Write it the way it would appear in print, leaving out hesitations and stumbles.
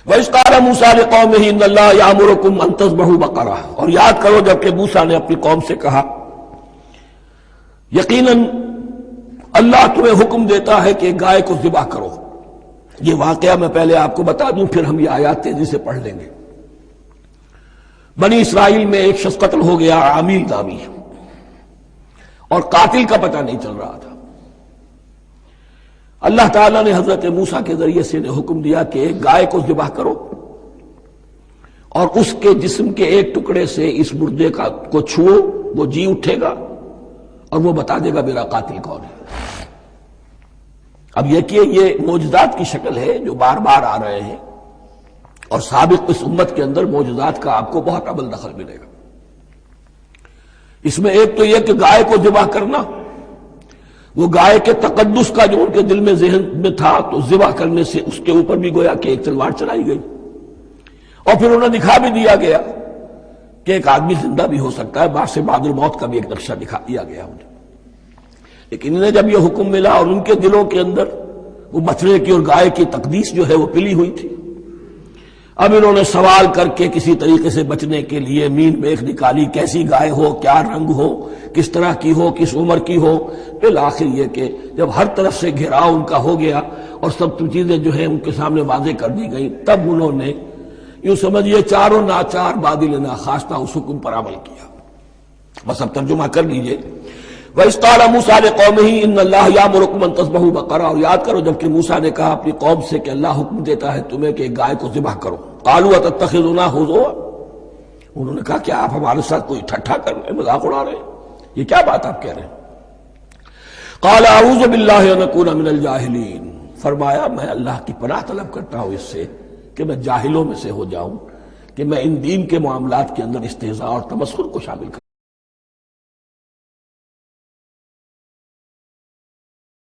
وَإِذْ قَالَ مُوسَىٰ لِقَوْمِهِ إِنَّ اللَّهَ يَأْمُرُكُمْ أَن تَذْبَحُوا بَقَرَةً، اور یاد کرو جب کہ موسیٰ نے اپنی قوم سے کہا یقیناً اللہ تمہیں حکم دیتا ہے کہ گائے کو ذبح کرو۔ یہ واقعہ میں پہلے آپ کو بتا دوں، پھر ہم یہ آیات تیزی سے پڑھ لیں گے۔ بنی اسرائیل میں ایک شخص قتل ہو گیا، عامیل نامی، اور قاتل کا پتہ نہیں چل رہا تھا۔ اللہ تعالیٰ نے حضرت موسیٰ کے ذریعے سے حکم دیا کہ ایک گائے کو ذبح کرو اور اس کے جسم کے ایک ٹکڑے سے اس مردے کو چھوؤ، وہ جی اٹھے گا اور وہ بتا دے گا میرا قاتل کون ہے۔ اب یہ معجزات کی شکل ہے جو بار بار آ رہے ہیں، اور سابق اس امت کے اندر معجزات کا آپ کو بہت عمل دخل ملے گا۔ اس میں ایک تو یہ کہ گائے کو ذبح کرنا، وہ گائے کے تقدس کا جو ان کے دل میں ذہن میں تھا، تو ذبح کرنے سے اس کے اوپر بھی گویا کہ ایک تلوار چلائی گئی، اور پھر انہیں دکھا بھی دیا گیا کہ ایک آدمی زندہ بھی ہو سکتا ہے، بعد سے بعد الموت کا بھی ایک نقشہ دکھا دیا گیا انہیں۔ لیکن انہیں جب یہ حکم ملا اور ان کے دلوں کے اندر وہ بچڑے کی اور گائے کی تقدیس جو ہے وہ پلی ہوئی تھی، اب انہوں نے سوال کر کے کسی طریقے سے بچنے کے لیے مین میخ نکالی، کیسی گائے ہو، کیا رنگ ہو، کس طرح کی ہو، کس عمر کی ہو۔ بالآخر یہ کہ جب ہر طرف سے گھیراؤ ان کا ہو گیا اور سب چیزیں جو ہیں ان کے سامنے واضح کر دی گئی، تب انہوں نے یوں سمجھیے چاروں ناچار بادل ناخواستہ اس حکم پر عمل کیا۔ بس اب ترجمہ کر لیجئے۔ وَإِذْ قَالَ مُوسَىٰ لِقَوْمِهِ إِنَّ اللَّهَ يَأْمُرُكُمْ أَن تَذْبَحُوا بَقَرَةً، اور یاد کرو جب کہ موسیٰ نے کہا اپنی قوم سے کہ اللہ حکم دیتا ہے تمہیں کہ گائے کو ذبح کرو۔ قَالُوا أَتَتَّخِذُنَا هُزُوًا، انہوں نے کہا کیا آپ ہمارے ساتھ کوئی ٹھٹھا کر رہے ہیں، مذاق اڑا رہے ہیں، یہ کیا بات آپ کہہ رہے ہیں؟ قَالَ أَعُوذُ بِاللَّهِ أَنْ أَكُونَ مِنَ الْجَاهِلِينَ، فرمایا میں اللہ کی پناہ طلب کرتا ہوں اس سے کہ میں جاہلوں میں سے ہو جاؤں، کہ میں ان دین کے معاملات کے اندر استہزاء اور تمسخر کو شامل کروں۔